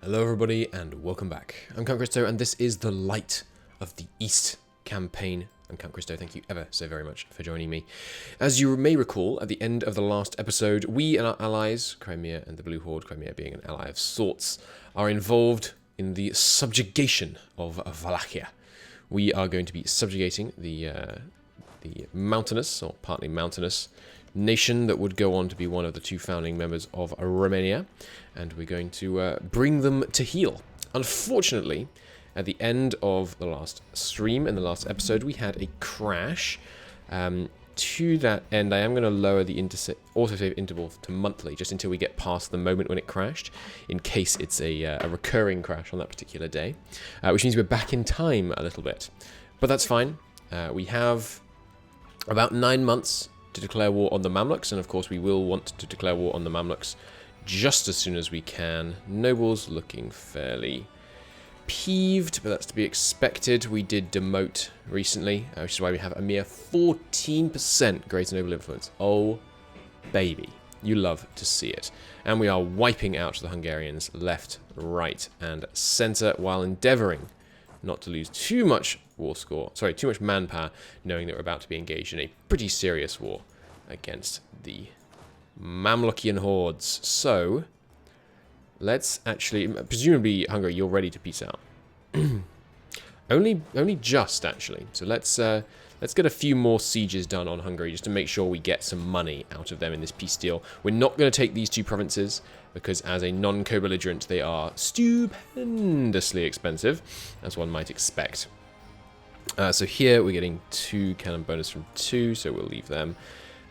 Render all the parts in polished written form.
Hello everybody and welcome back. I'm Count Christo and this is the Light of the East campaign. I'm Count Christo, thank you ever so very much for joining me. As you may recall, at the end of the last episode, we and our allies, Crimea and the Blue Horde, Crimea being an ally of sorts, are involved in the subjugation of Wallachia. We are going to be subjugating the mountainous, or partly mountainous, nation that would go on to be one of the two founding members of Romania, and we're going to bring them to heel. Unfortunately, at the end of the last stream, in the last episode, we had a crash. To that end, I am going to lower the autosave interval to monthly, just until we get past the moment when it crashed, in case it's a recurring crash on that particular day, which means we're back in time a little bit. But that's fine. We have about 9 months to declare war on the Mamluks, and of course we will want to declare war on the Mamluks just as soon as we can. Nobles looking fairly peeved, but that's to be expected. We did demote recently, which is why we have a mere 14% greater noble influence. Oh, baby. You love to see it. And we are wiping out the Hungarians left, right, and centre while endeavouring not to lose too much too much manpower, knowing that we're about to be engaged in a pretty serious war against the Mamlukian hordes. So, let's actually, presumably, Hungary, you're ready to peace out. only just, actually. So let's get a few more sieges done on Hungary, just to make sure we get some money out of them in this peace deal. We're not going to take these two provinces, because as a non-co-belligerent, they are stupendously expensive, as one might expect. So here we're getting 2 cannon bonus from 2, so we'll leave them.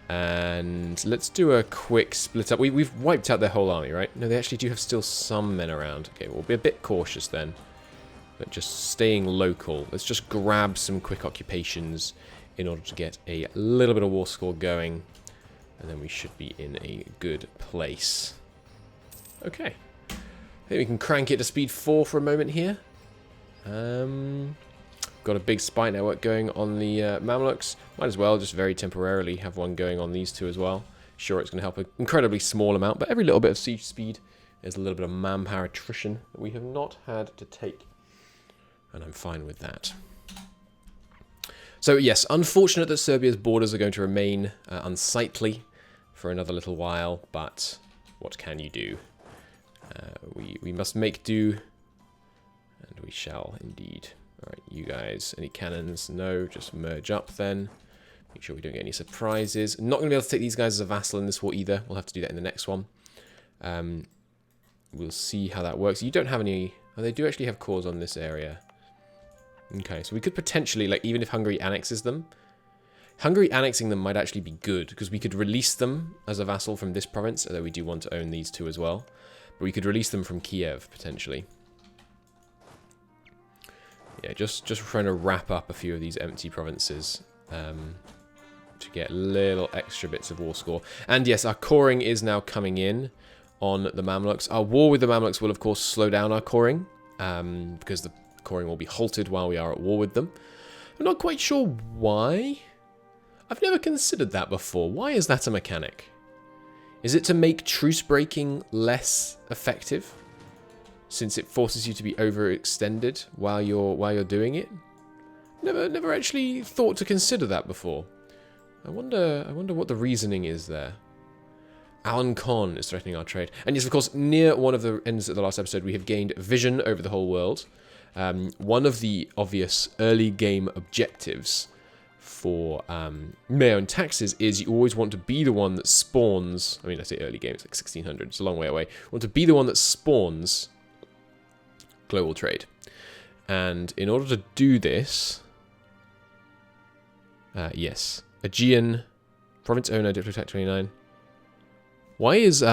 And let's do a quick split up. We've wiped out their whole army, right? No, they actually do have still some men around. Okay, we'll be a bit cautious then. But just staying local. Let's just grab some quick occupations in order to get a little bit of war score going. And then we should be in a good place. Okay. I think we can crank it to speed 4 for a moment here. Got a big spy network going on the Mamluks. Might as well just very temporarily have one going on these two as well. Sure, it's going to help an incredibly small amount, but every little bit of siege speed is a little bit of manpower attrition that we have not had to take. And I'm fine with that. So yes, unfortunate that Serbia's borders are going to remain unsightly for another little while, but what can you do? We must make do, and we shall indeed. Alright, you guys, any cannons? No, just merge up then. Make sure we don't get any surprises. Not going to be able to take these guys as a vassal in this war either. We'll have to do that in the next one. We'll see how that works. You don't have any... Oh, they do actually have cores on this area. Okay, so we could potentially, like, even if Hungary annexes them, Hungary annexing them might actually be good, because we could release them as a vassal from this province, although we do want to own these two as well. But we could release them from Kiev, potentially. Yeah, just trying to wrap up a few of these empty provinces to get little extra bits of war score. And yes, our coring is now coming in on the Mamluks. Our war with the Mamluks will, of course, slow down our coring, because the coring will be halted while we are at war with them. I'm not quite sure why. I've never considered that before. Why is that a mechanic? Is it to make truce breaking less effective, since it forces you to be overextended while you're doing it? Never actually thought to consider that before. I wonder what the reasoning is there. Alan Khan is threatening our trade. And yes, of course, near one of the ends of the last episode, we have gained vision over the whole world. One of the obvious early game objectives for MEIOU and taxes is you always want to be the one that spawns. I mean, I say early game, it's like 1600, it's a long way away. You want to be the one that spawns global trade. And in order to do this, yes, Aegean, province owner, Diplomat 29. Why is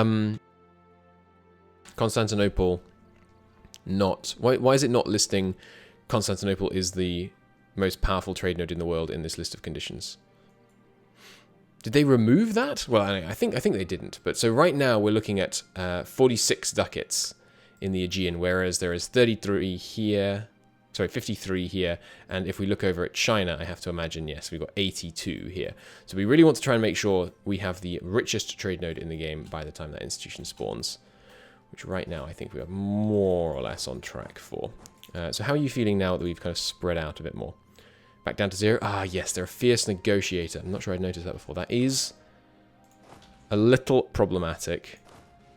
Constantinople not... Why is it not listing Constantinople is the most powerful trade node in the world in this list of conditions? Did they remove that? Well, I think they didn't. But so right now we're looking at 46 ducats in the Aegean, whereas there is 33 here, sorry, 53 here, and if we look over at China, I have to imagine, yes, we've got 82 here. So we really want to try and make sure we have the richest trade node in the game by the time that institution spawns, which right now I think we are more or less on track for. So how are you feeling now that we've kind of spread out a bit more? Back down to 0. Ah, yes, they're a fierce negotiator. I'm not sure I'd noticed that before. That is a little problematic,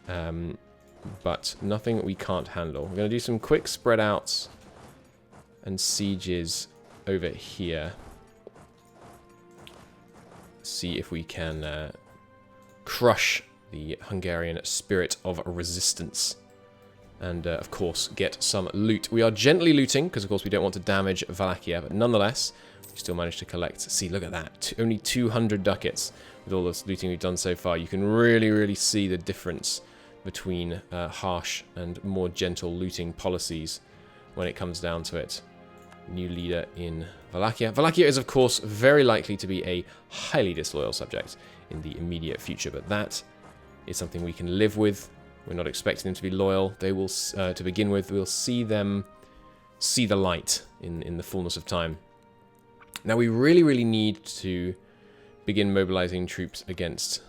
but nothing we can't handle. We're going to do some quick spread outs and sieges over here. See if we can crush the Hungarian spirit of resistance. And, of course, get some loot. We are gently looting, because, of course, we don't want to damage Wallachia. But nonetheless, we still managed to collect. See, look at that. Only 200 ducats with all this looting we've done so far. You can really, really see the difference between harsh and more gentle looting policies when it comes down to it. New leader in Wallachia. Wallachia is, of course, very likely to be a highly disloyal subject in the immediate future. But that is something we can live with. We're not expecting them to be loyal. They will, to begin with, we'll see them see the light in the fullness of time. Now, we really, really need to begin mobilizing troops against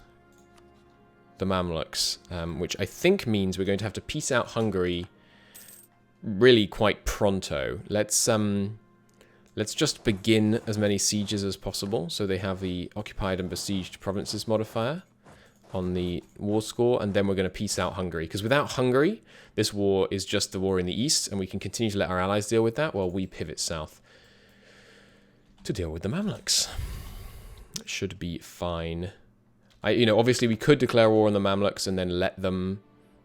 the Mamluks, which I think means we're going to have to peace out Hungary really quite pronto. Let's just begin as many sieges as possible, so they have the occupied and besieged provinces modifier on the war score, and then we're going to peace out Hungary. Because without Hungary, this war is just the war in the east, and we can continue to let our allies deal with that while we pivot south to deal with the Mamluks. It should be fine. Obviously we could declare war on the Mamluks and then let them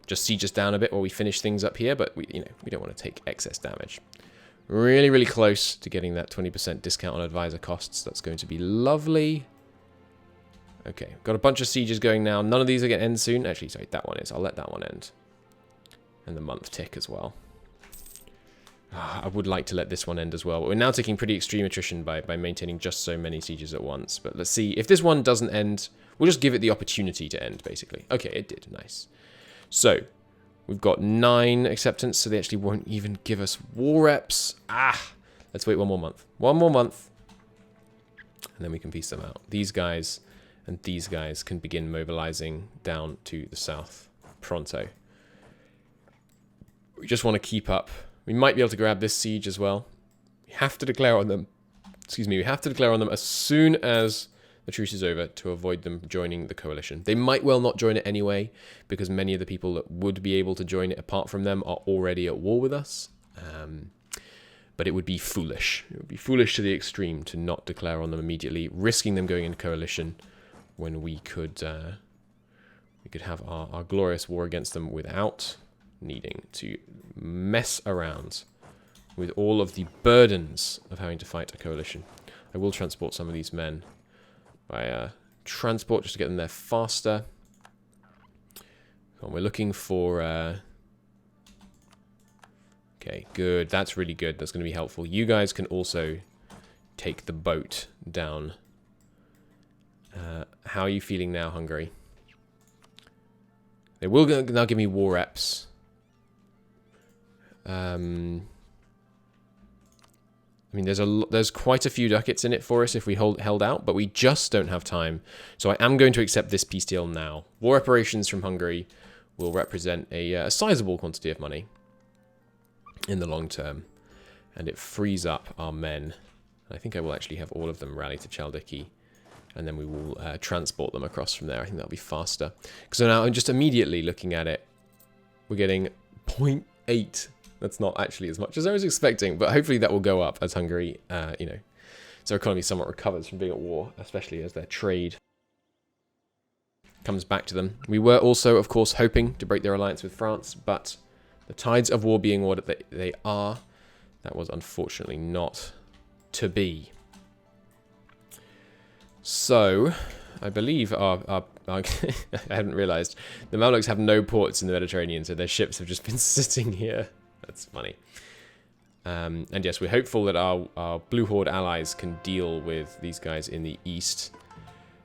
just siege us down a bit while we finish things up here, but we don't want to take excess damage. Really, really close to getting that 20% discount on advisor costs. That's going to be lovely. Okay, got a bunch of sieges going now. None of these are going to end soon. Actually, sorry, that one is. I'll let that one end. And the month tick as well. I would like to let this one end as well. But we're now taking pretty extreme attrition by maintaining just so many sieges at once. But let's see. If this one doesn't end, we'll just give it the opportunity to end, basically. Okay, it did. Nice. So, we've got 9 acceptance, so they actually won't even give us war reps. Let's wait one more month. One more month. And then we can piece them out. These guys and these guys can begin mobilizing down to the south pronto. We just want to keep up. We might be able to grab this siege as well. We have to declare on them. Excuse me, we have to declare on them as soon as the truce is over to avoid them joining the coalition. They might well not join it anyway, because many of the people that would be able to join it apart from them are already at war with us. But it would be foolish. It would be foolish to the extreme to not declare on them immediately, risking them going into coalition when we could have our glorious war against them without needing to mess around with all of the burdens of having to fight a coalition. I will transport some of these men by transport just to get them there faster. We're looking for... Okay, good. That's really good. That's going to be helpful. You guys can also take the boat down. How are you feeling now, Hungary? They will now give me war reps. I mean, there's quite a few ducats in it for us if we held out, but we just don't have time. So I am going to accept this peace deal now. War reparations from Hungary will represent a sizable quantity of money in the long term, and it frees up our men. I think I will actually have all of them rally to Chaldiki, and then we will transport them across from there. I think that'll be faster. So now I'm just immediately looking at it. We're getting 0.8. That's not actually as much as I was expecting, but hopefully that will go up as Hungary, so our economy somewhat recovers from being at war, especially as their trade comes back to them. We were also, of course, hoping to break their alliance with France, but the tides of war being what they are, that was unfortunately not to be. So, I believe our I hadn't realised, the Mamluks have no ports in the Mediterranean, so their ships have just been sitting here. That's funny. And yes, we're hopeful that our Blue Horde allies can deal with these guys in the east.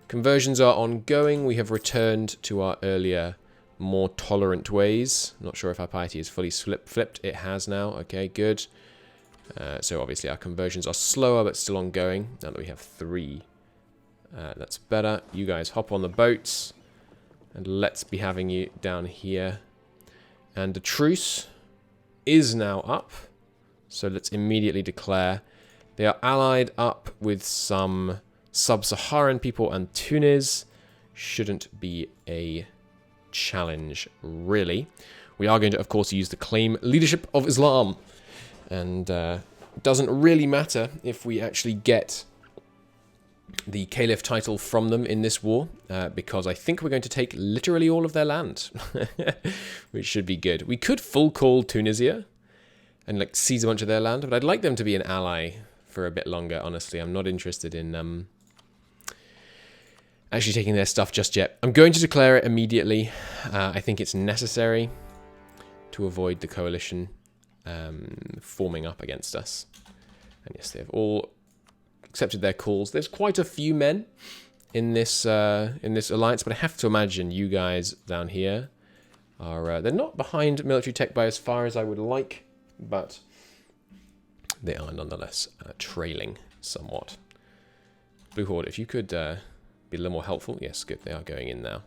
Conversions are ongoing. We have returned to our earlier, more tolerant ways. Not sure if our piety is fully flipped. It has now. Okay, good. So obviously our conversions are slower, but still ongoing. Now that we have 3. That's better. You guys hop on the boats. And let's be having you down here. And the truce is now up. So let's immediately declare. They are allied up with some sub-Saharan people, and Tunis shouldn't be a challenge, really. We are going to, of course, use the claim leadership of Islam. And it doesn't really matter if we actually get the Caliph title from them in this war, because I think we're going to take literally all of their land, which should be good. We could full call Tunisia and like seize a bunch of their land, but I'd like them to be an ally for a bit longer, honestly. I'm not interested in actually taking their stuff just yet. I'm going to declare it immediately. I think it's necessary to avoid the coalition forming up against us. And yes, they have all accepted their calls. There's quite a few men in this alliance, but I have to imagine you guys down here are they're not behind military tech by as far as I would like, but they are nonetheless trailing somewhat. Blue Horde, if you could be a little more helpful. Yes, good. They are going in now.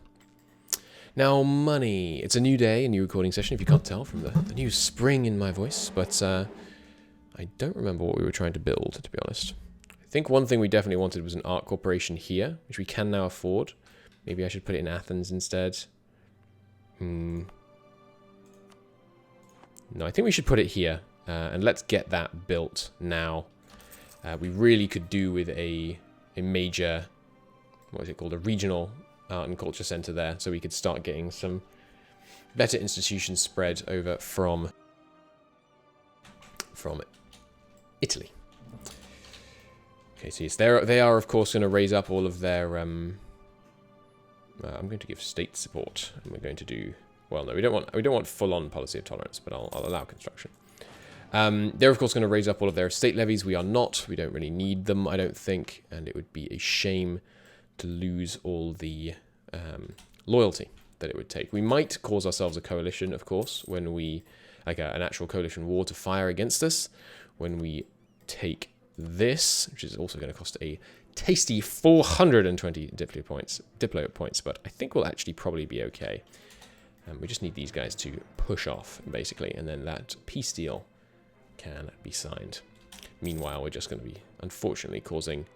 Now, money. It's a new day, a new recording session, if you can't tell from the new spring in my voice, but I don't remember what we were trying to build, to be honest. I think one thing we definitely wanted was an art corporation here, which we can now afford. Maybe I should put it in Athens instead. No, I think we should put it here, and let's get that built now. We really could do with a major, what is it called, a regional art and culture center there, so we could start getting some better institutions spread over from Italy. Okay, so yes, they are of course going to raise up all of their. I'm going to give state support, and we're going to do. Well, no, we don't want full-on policy of tolerance, but I'll allow construction. They're of course going to raise up all of their estate levies. We are not. We don't really need them, I don't think, and it would be a shame to lose all the loyalty that it would take. We might cause ourselves a coalition, of course, when we like an actual coalition war to fire against us when we take this, which is also going to cost a tasty 420 diplo points, but I think we'll actually probably be okay. We just need these guys to push off, basically, and then that peace deal can be signed. Meanwhile, we're just going to be, unfortunately, causing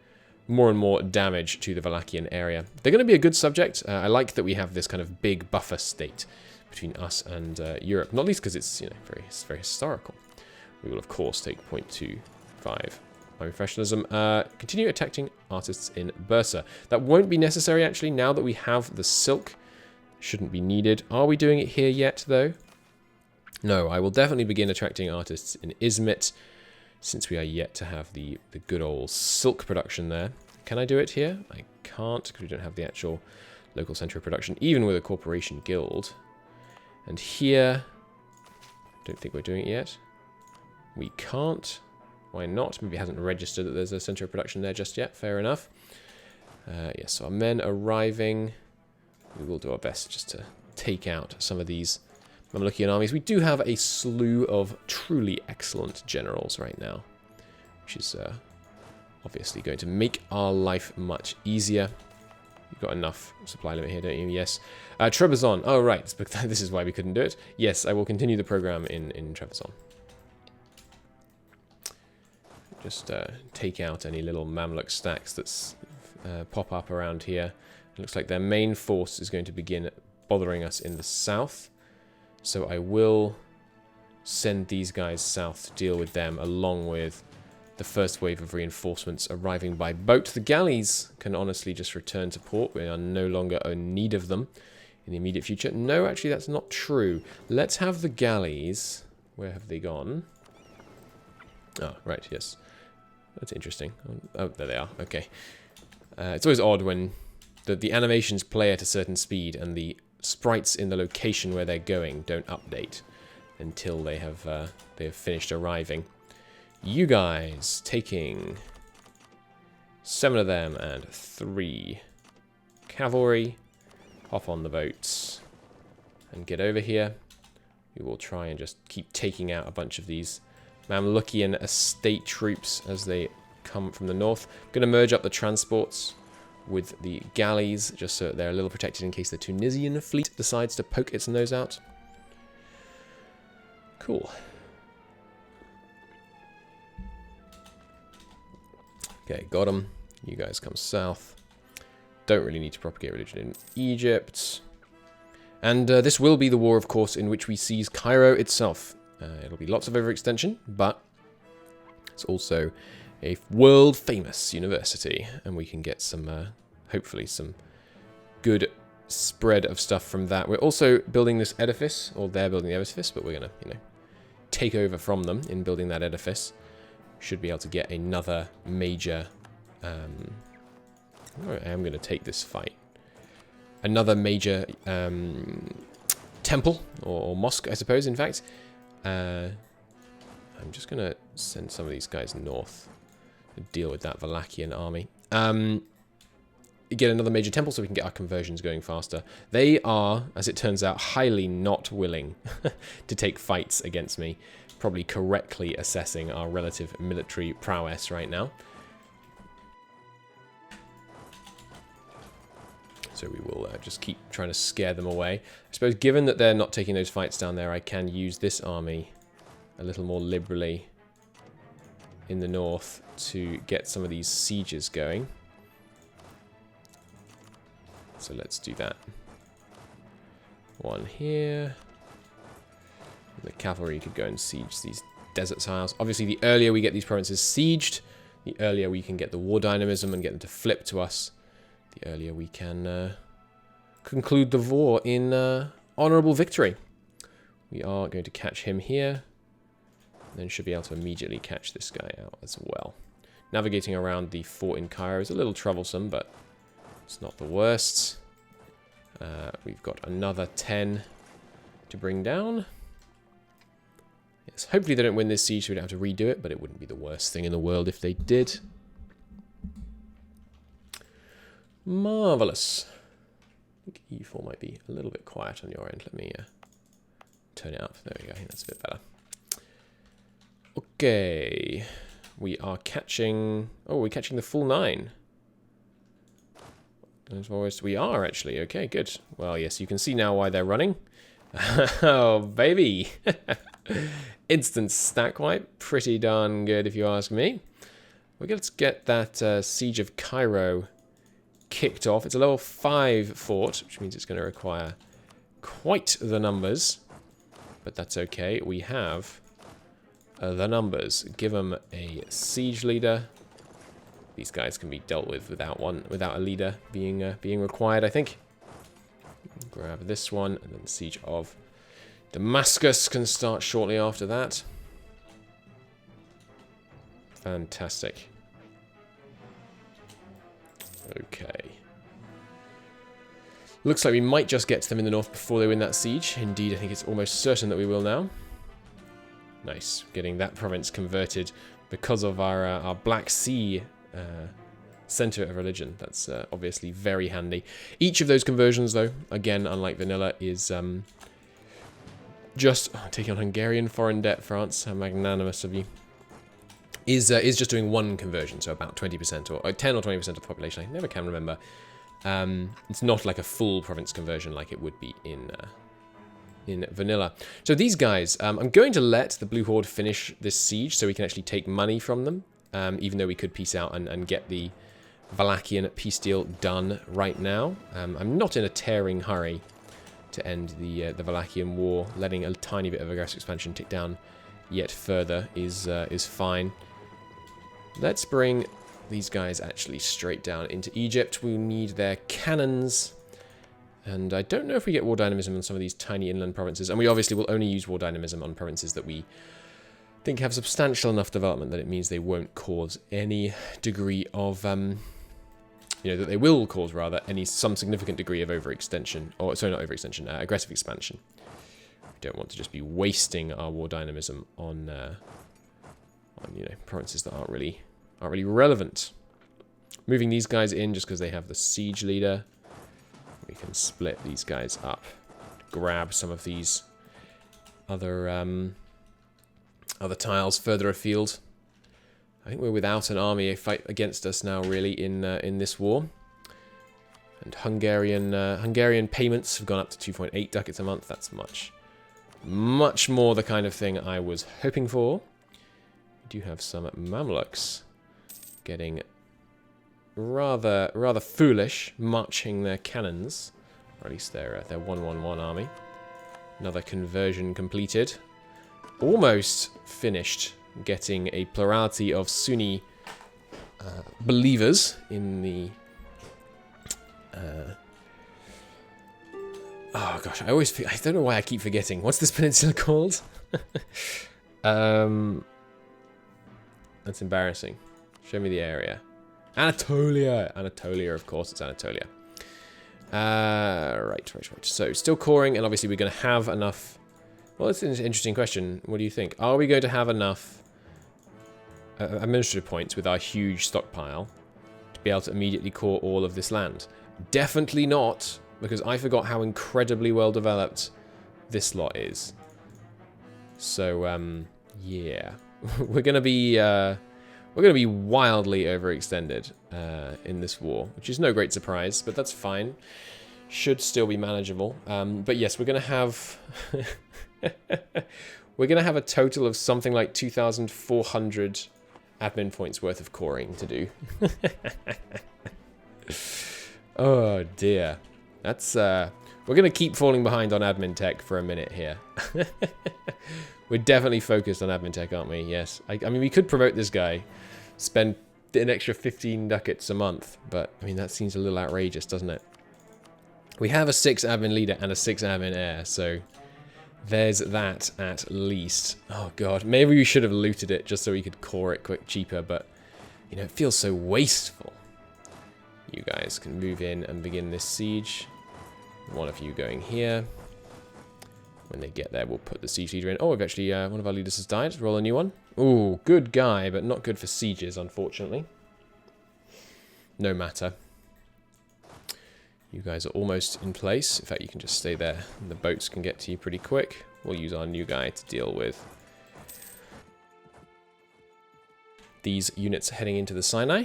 more and more damage to the Wallachian area. They're going to be a good subject. I like that we have this kind of big buffer state between us and Europe, not least because it's very historical. We will, of course, take 0.25 my professionalism. Continue attacking artists in Bursa. That won't be necessary, actually, now that we have the silk. Shouldn't be needed. Are we doing it here yet, though? No, I will definitely begin attracting artists in Izmit, since we are yet to have the good old silk production there. Can I do it here? I can't, because we don't have the actual local center of production, even with a corporation guild. And here, don't think we're doing it yet. We can't. Why not? Maybe it hasn't registered that there's a center of production there just yet. Fair enough. Yes, so our men arriving. We will do our best just to take out some of these Mamlukian armies. We do have a slew of truly excellent generals right now, which is obviously going to make our life much easier. You've got enough supply limit here, don't you? Yes. Trebizond. Oh, right. This is why we couldn't do it. Yes, I will continue the program in Trebizond. Just take out any little Mamluk stacks that pop up around here. It looks like their main force is going to begin bothering us in the south. So I will send these guys south to deal with them, along with the first wave of reinforcements arriving by boat. The galleys can honestly just return to port. We are no longer in need of them in the immediate future. No, actually, that's not true. Let's have the galleys. Where have they gone? Oh, right, yes. That's interesting. Oh, there they are. Okay. It's always odd when the animations play at a certain speed and the sprites in the location where they're going don't update until they have finished arriving. You guys taking 7 of them and 3 cavalry. Hop on the boats and get over here. We will try and just keep taking out a bunch of these Mamlukian estate troops as they come from the north. I'm going to merge up the transports with the galleys, just so they're a little protected in case the Tunisian fleet decides to poke its nose out. Cool. Okay, got them. You guys come south. Don't really need to propagate religion in Egypt. And this will be the war, of course, in which we seize Cairo itself. It'll be lots of overextension, but it's also a world-famous university. And we can get some, hopefully, some good spread of stuff from that. We're also building this edifice, or they're building the edifice, but we're going to, you know, take over from them in building that edifice. Should be able to get another major... I am going to take this fight. Another major temple, or mosque, I suppose, in fact. I'm just going to send some of these guys north to deal with that Valachian army. Get another major temple so we can get our conversions going faster. They are, as it turns out, highly not willing to take fights against me. Probably correctly assessing our relative military prowess right now. So we will just keep trying to scare them away. I suppose given that they're not taking those fights down there, I can use this army a little more liberally in the north to get some of these sieges going. So let's do that. One here. The cavalry could go and siege these desert tiles. Obviously, the earlier we get these provinces sieged, the earlier we can get the war dynamism and get them to flip to us. The earlier we can conclude the war in honourable victory. We are going to catch him here. And then should be able to immediately catch this guy out as well. Navigating around the fort in Cairo is a little troublesome, but it's not the worst. We've got another 10 to bring down. Yes, hopefully they don't win this siege so we don't have to redo it, but it wouldn't be the worst thing in the world if they did. Marvellous. I think E4 might be a little bit quiet on your end. Let me turn it up. There we go. I think that's a bit better. Okay. We are catching... Oh, we're catching the full 9. As always, we are actually. Okay, good. Well, yes, you can see now why they're running. Oh, baby. Instant stack wipe. Pretty darn good if you ask me. We're going to get that Siege of Cairo kicked off. It's a level 5 fort, which means it's going to require quite the numbers. But that's okay. We have the numbers. Give them a siege leader. These guys can be dealt with without a leader being required, I think. Grab this one, and then the siege of Damascus can start shortly after that. Fantastic. Okay. Looks like we might just get to them in the north before they win that siege. Indeed, I think it's almost certain that we will now. Nice. Getting that province converted because of our Black Sea center of religion. That's obviously very handy. Each of those conversions, though, again, unlike vanilla, is just taking on Hungarian foreign debt. France, how magnanimous of you. Is just doing one conversion, so about 20% or 10 or 20% of the population. I never can remember. It's not like a full province conversion like it would be in vanilla. So these guys, I'm going to let the Blue Horde finish this siege so we can actually take money from them. Even though we could peace out and get the Valachian peace deal done right now. I'm not in a tearing hurry to end the Valachian war. Letting a tiny bit of aggressive expansion tick down yet further is fine. Let's bring these guys actually straight down into Egypt. We need their cannons. And I don't know if we get war dynamism on some of these tiny inland provinces. And we obviously will only use war dynamism on provinces that we think have substantial enough development that it means they won't cause any degree of, that they will cause, rather, some significant degree of overextension, or, sorry, not overextension, aggressive expansion. We don't want to just be wasting our war dynamism on provinces that aren't really relevant. Moving these guys in just because they have the siege leader. We can split these guys up, grab some of these other tiles further afield. I think we're without an army fight against us now, really, in this war. And Hungarian payments have gone up to 2.8 ducats a month. That's much Much more the kind of thing I was hoping for. We do have some Mamluks getting rather foolish, marching their cannons. Or at least their 111 army. Another conversion completed. Almost finished getting a plurality of Sunni believers in the... oh gosh, I don't know why I keep forgetting. What's this peninsula called? That's embarrassing. Show me the area. Anatolia! Anatolia, of course, it's Anatolia. Right. So, still coring, and obviously we're going to have enough... Well, that's an interesting question. What do you think? Are we going to have enough administrative points with our huge stockpile to be able to immediately core all of this land? Definitely not, because I forgot how incredibly well developed this lot is. So, yeah. we're going to be wildly overextended in this war, which is no great surprise, but that's fine. Should still be manageable. But yes, we're going to have... we're going to have a total of something like 2,400 admin points worth of coring to do. Oh dear. That's we're going to keep falling behind on admin tech for a minute here. We're definitely focused on admin tech, aren't we? Yes. I mean, we could promote this guy, spend an extra 15 ducats a month, but I mean, that seems a little outrageous, doesn't it? We have a 6 admin leader and a 6 admin heir, so there's that at least. Oh god, maybe we should have looted it just so we could core it cheaper, but you know, it feels so wasteful. You guys can move in and begin this siege. One of you going here. When they get there, we'll put the siege leader in. Oh, we've actually, one of our leaders has died. Roll a new one. Ooh, good guy, but not good for sieges, unfortunately. No matter. You guys are almost in place. In fact, you can just stay there, and the boats can get to you pretty quick. We'll use our new guy to deal with these units heading into the Sinai.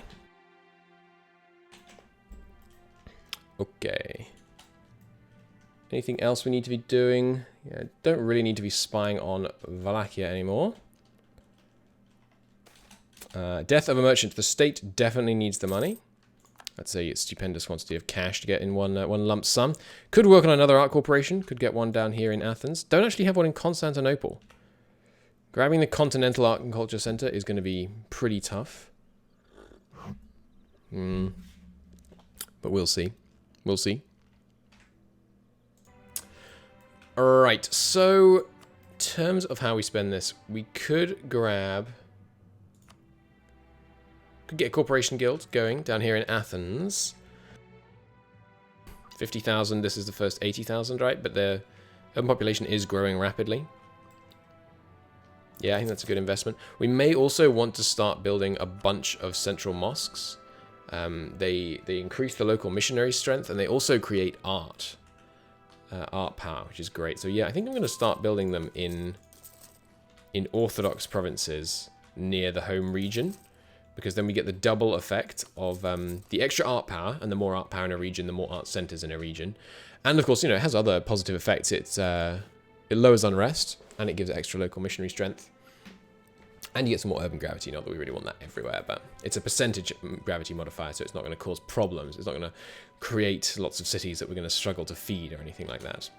Okay. Anything else we need to be doing? Yeah, don't really need to be spying on Wallachia anymore. Death of a merchant. The state definitely needs the money. That's a stupendous quantity of cash to get in one lump sum. Could work on another art corporation. Could get one down here in Athens. Don't actually have one in Constantinople. Grabbing the Continental Art and Culture Center is going to be pretty tough. But we'll see. We'll see. Alright, so in terms of how we spend this, we could grab... Could get a corporation guild going down here in Athens. 50,000, this is the first 80,000, right? But the urban population is growing rapidly. Yeah, I think that's a good investment. We may also want to start building a bunch of central mosques. They increase the local missionary strength, and they also create art power, which is great. So yeah, I think I'm going to start building them in Orthodox provinces near the home region, because then we get the double effect of the extra art power, and the more art power in a region, the more art centers in a region. And of course, you know, it has other positive effects. It lowers unrest, and it gives extra local missionary strength. And you get some more urban gravity. Not that we really want that everywhere, but it's a percentage gravity modifier, so it's not going to cause problems. It's not going to create lots of cities that we're going to struggle to feed or anything like that.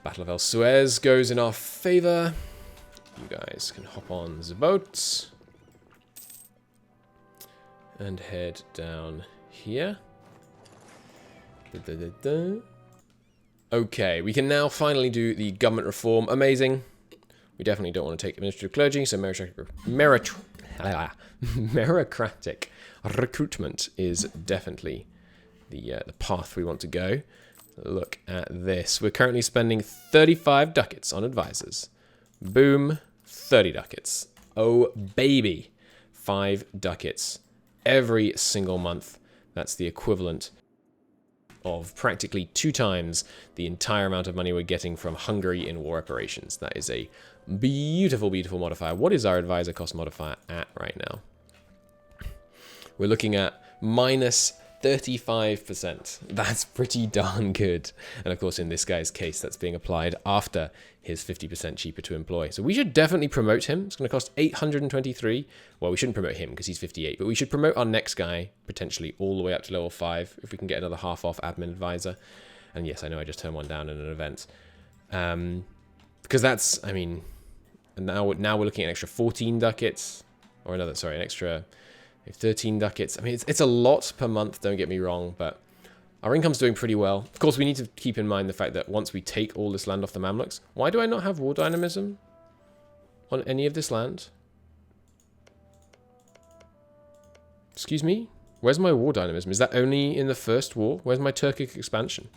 Battle of El Suez goes in our favor. You guys can hop on the boat and head down here. Okay, we can now finally do the government reform. Amazing. We definitely don't want to take administrative clergy, so meritocratic recruitment is definitely the path we want to go. Look at this. We're currently spending 35 ducats on advisors. Boom, 30 ducats. Oh, baby. 5 ducats every single month. That's the equivalent of practically 2 times the entire amount of money we're getting from Hungary in war reparations. That is a beautiful, beautiful modifier. What is our advisor cost modifier at right now? We're looking at minus 35%. That's pretty darn good. And of course, in this guy's case, that's being applied after his 50% cheaper to employ. So we should definitely promote him. It's going to cost 823. Well, we shouldn't promote him because he's 58, but we should promote our next guy potentially all the way up to level 5 if we can get another half off admin advisor. And yes, I know I just turned one down in an event. Because that's, I mean, now we're looking at an extra 14 ducats, or another, sorry, an extra 13 ducats. I mean, it's a lot per month, don't get me wrong, but our income's doing pretty well. Of course, we need to keep in mind the fact that once we take all this land off the Mamluks, why do I not have war dynamism on any of this land? Excuse me? Where's my war dynamism? Is that only in the first war? Where's my Turkic expansion?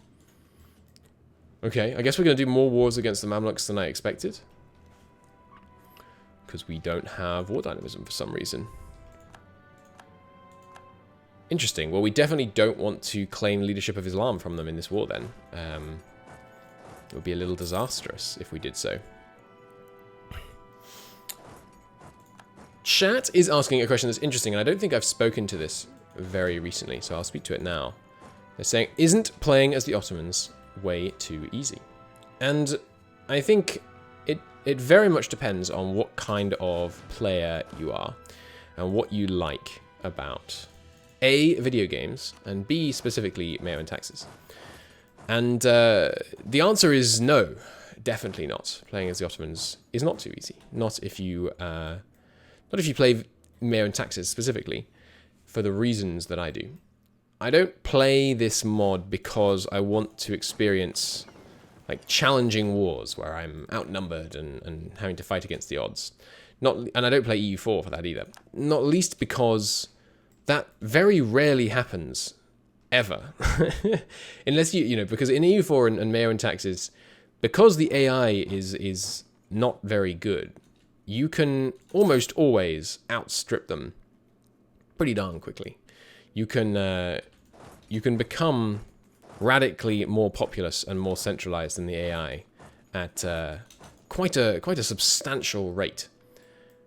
Okay, I guess we're going to do more wars against the Mamluks than I expected. Because we don't have war dynamism for some reason. Interesting. Well, we definitely don't want to claim leadership of Islam from them in this war then. It would be a little disastrous if we did so. Chat is asking a question that's interesting, and I don't think I've spoken to this very recently, so I'll speak to it now. They're saying, isn't playing as the Ottomans way too easy? And I think it very much depends on what kind of player you are and what you like about A, video games, and B, specifically MEIOU and taxes. And the answer is no, definitely not. Playing as the Ottomans is not too easy. Not if you play MEIOU and taxes specifically, for the reasons that I do. I don't play this mod because I want to experience like challenging wars where I'm outnumbered and having to fight against the odds. And I don't play EU4 for that either. Not least because that very rarely happens, ever. Unless because in EU4 and MEIOU and taxes, because the AI is not very good, you can almost always outstrip them pretty darn quickly. You can become radically more populous and more centralized than the AI at quite a substantial rate.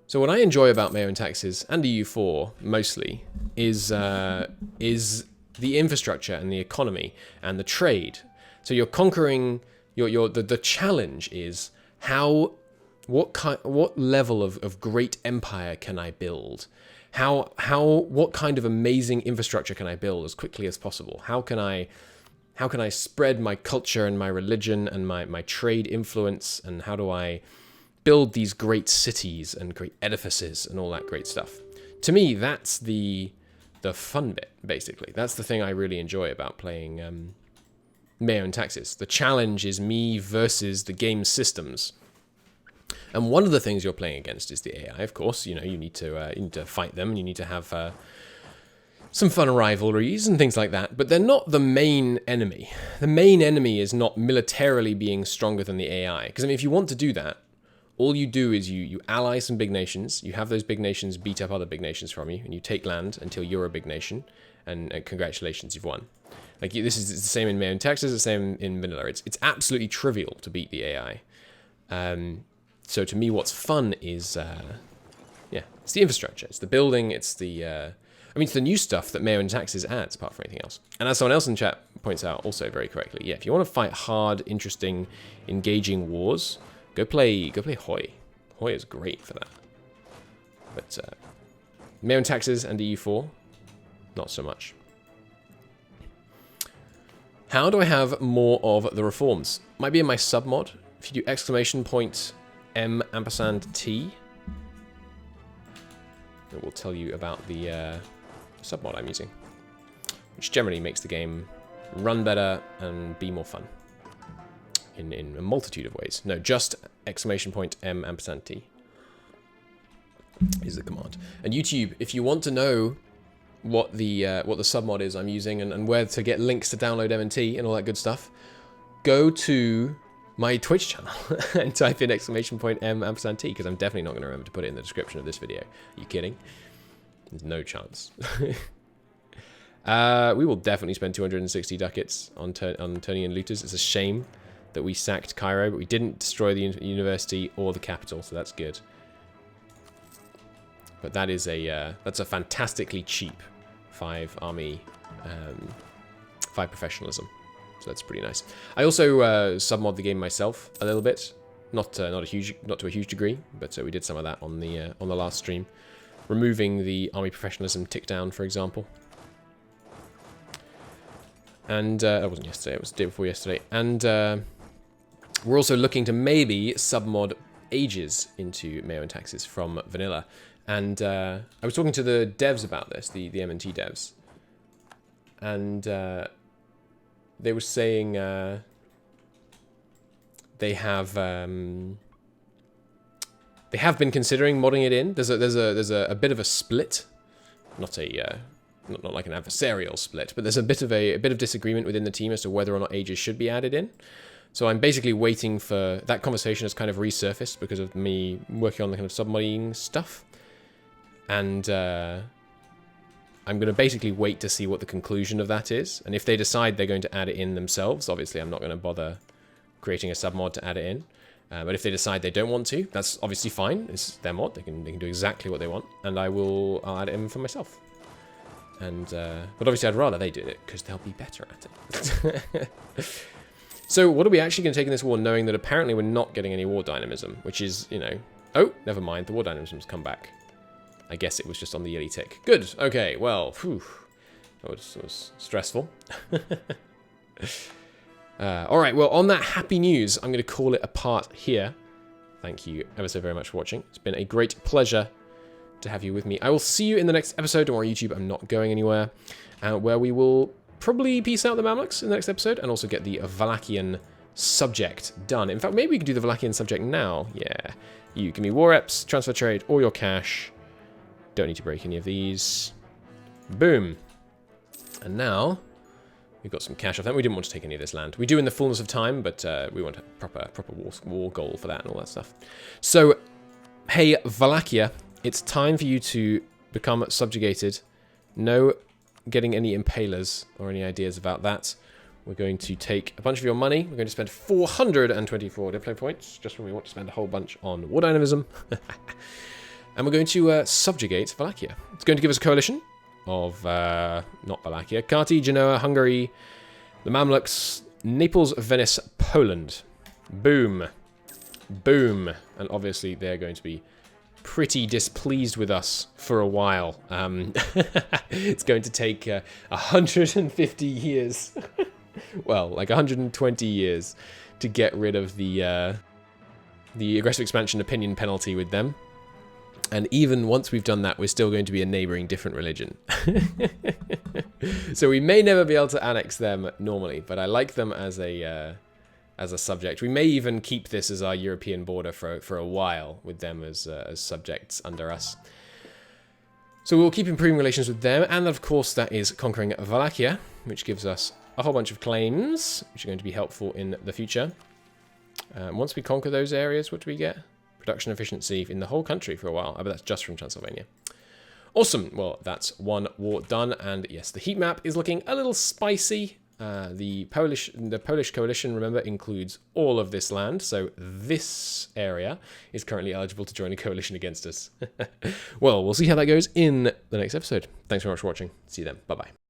So what I enjoy about MEIOU and taxes and EU4 mostly is the infrastructure and the economy and the trade. So you're conquering the challenge is what level of great empire can I build? What kind of amazing infrastructure can I build as quickly as possible? How can I spread my culture and my religion and my trade influence, and how do I build these great cities and great edifices and all that great stuff? To me, that's the fun bit, basically. That's the thing I really enjoy about playing MEIOU and taxes. The challenge is me versus the game systems. And one of the things you're playing against is the AI, of course. You need to fight them, and you need to have some fun rivalries and things like that. But they're not the main enemy. The main enemy is not militarily being stronger than the AI. Because, I mean, if you want to do that, all you do is you ally some big nations, you have those big nations beat up other big nations from you, and you take land until you're a big nation, and congratulations, you've won. Like, this is the same in MEIOU and taxes, the same in vanilla. It's absolutely trivial to beat the AI. So to me, what's fun is, it's the infrastructure, it's the building, it's the new stuff that MEIOU and taxes adds, apart from anything else. And as someone else in chat points out, also very correctly, yeah, if you want to fight hard, interesting, engaging wars, go play Hoi. Hoi is great for that. But MEIOU and taxes and EU4, not so much. How do I have more of the reforms? Might be in my submod. If you do !M_T, it will tell you about the submod I'm using, which generally makes the game run better and be more fun in a multitude of ways. No, just !M_T is the command. And YouTube, if you want to know what the submod is I'm using and where to get links to download M&T and all that good stuff, go to my Twitch channel and type in !M_T, because I'm definitely not going to remember to put it in the description of this video. Are you kidding? There's no chance. We will definitely spend 260 ducats on Turnian looters. It's a shame that we sacked Cairo, but we didn't destroy the university or the capital, so that's good. But that is that's a fantastically cheap 5 army, 5 professionalism. So that's pretty nice. I also submod the game myself a little bit, not to a huge degree, but we did some of that on the last stream, removing the army professionalism tick down, for example. And it wasn't yesterday; it was the day before yesterday. And we're also looking to maybe submod ages into MEIOU and taxes from vanilla. And I was talking to the devs about this, the M&T devs, and they were saying they have been considering modding it in. There's a bit of a split, not like an adversarial split, but there's a bit of disagreement within the team as to whether or not ages should be added in. So I'm basically waiting for that conversation has kind of resurfaced because of me working on the kind of submodding stuff. And I'm going to basically wait to see what the conclusion of that is. And if they decide they're going to add it in themselves, obviously I'm not going to bother creating a submod to add it in. But if they decide they don't want to, that's obviously fine. It's their mod. They can do exactly what they want. And I'll add it in for myself. And but obviously I'd rather they did it because they'll be better at it. So what are we actually going to take in this war, knowing that apparently we're not getting any war dynamism, which is, you know... Oh, never mind. The war dynamism's come back. I guess it was just on the yearly tick. Good. Okay, well, phew. That was stressful. Alright, well, on that happy news, I'm going to call it a part here. Thank you ever so very much for watching. It's been a great pleasure to have you with me. I will see you in the next episode. Don't worry, YouTube, I'm not going anywhere. Where we will probably peace out the Mamluks in the next episode and also get the Valachian subject done. In fact, maybe we can do the Valachian subject now. Yeah. You give me war reps, transfer trade, all your cash. Don't need to break any of these. Boom. And now we've got some cash off them. We didn't want to take any of this land. We do in the fullness of time, but we want a proper war goal for that and all that stuff. So, hey, Wallachia, it's time for you to become subjugated. No getting any impalers or any ideas about that. We're going to take a bunch of your money. We're going to spend 424 diplo points, just when we want to spend a whole bunch on war dynamism. And we're going to subjugate Wallachia. It's going to give us a coalition of, not Wallachia, Kati, Genoa, Hungary, the Mamluks, Naples, Venice, Poland. Boom. Boom. And obviously they're going to be pretty displeased with us for a while. It's going to take 150 years, well, like 120 years to get rid of the aggressive expansion opinion penalty with them. And even once we've done that, we're still going to be a neighboring different religion. So we may never be able to annex them normally, but I like them as a subject. We may even keep this as our European border for a while with them as subjects under us. So we'll keep improving relations with them, and of course that is conquering Wallachia, which gives us a whole bunch of claims, which are going to be helpful in the future. Once we conquer those areas, what do we get? Production efficiency in the whole country for a while. But that's just from Transylvania. Awesome. Well, that's one war done, and yes, the heat map is looking a little spicy. The Polish coalition, remember, includes all of this land, so this area is currently eligible to join a coalition against us. Well, we'll see how that goes in the next episode. Thanks very much for watching. See you then. Bye-bye.